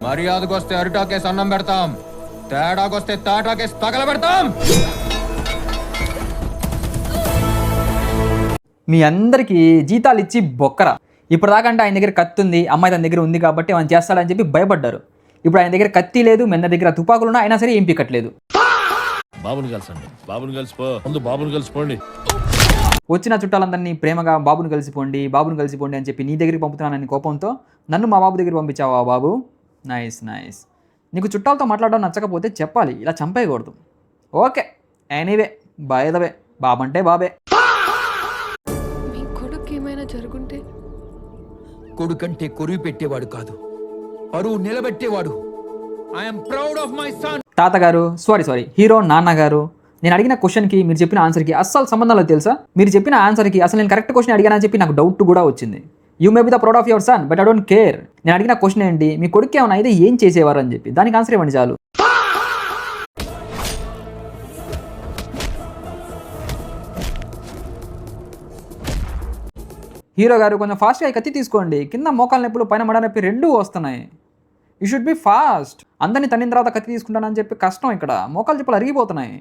మర్యాదకొస్తే అరిటాకేసి అన్నం పెడతాం, తేడాకొస్తే తాటాకేసి తగలబెడతాం. మీ అందరికీ జీతాలు ఇచ్చి బొక్కరా. ఇప్పటిదాకంటే ఆయన దగ్గర కత్తి ఉంది, అమ్మాయి తన దగ్గర ఉంది కాబట్టి ఆయన చేస్తాడని చెప్పి భయపడ్డారు. ఇప్పుడు ఆయన దగ్గర కత్తి లేదు, మెన్న దగ్గర తుపాకులున్నా అయినా సరే ఏం పీకట్లేదు. బాబుని కలిసండి, బాబుని కలిసిపో, ముందు బాబుని కలిసిపోండి. వచ్చిన చుట్టాలందరినీ ప్రేమగా బాబుని కలిసిపోండి అని చెప్పి నీ దగ్గరికి పంపుతున్నానని కోపంతో నన్ను మా బాబు దగ్గరికి పంపించావా బాబు? నైస్. నీకు చుట్టాలతో మాట్లాడడం నచ్చకపోతే చెప్పాలి, ఇలా చంపేయకూడదు. Okay, anyway by the way, బాబంటే బాబే. మీ కొడుకు ఏమైనా జరుగుంటే? కొడుకంటే కొరివి పెట్టేవాడు కాదు, పరువు నిలబెట్టేవాడు. I'm proud of my son. తాతగారు సారీ హీరో నాన్నగారు, నేను అడిగిన క్వశ్చన్కి మీరు చెప్పిన ఆన్సర్కి అస్సలు సంబంధం లేదు తెలుసా. మీరు చెప్పిన ఆన్సర్కి అసలు నేను కరెక్ట్ క్వశ్చన్ అడిగానని చెప్పి నాకు డౌట్ కూడా వచ్చింది. You may be the proud of your son but I don't care. నేను అడిగిన క్వశ్చన్ ఏంటి, మీ కొడుకు ఏమైనా అయితే ఏం చేసేవారు అని చెప్పి, దానికి ఆన్సర్ ఇవ్వండి చాలు. హీరో గారు కొంచెం ఫాస్ట్గా కత్తి తీసుకోండి, కింద మోకాల నొప్పులు పైన మడ నొప్పి రెండూ వస్తున్నాయి. You should be fast. అందరినీ తన్నిన తర్వాత కత్తి తీసుకుంటానని చెప్పి కష్టం, ఇక్కడ మోకాలు చెప్పులు అరిగిపోతున్నాయి.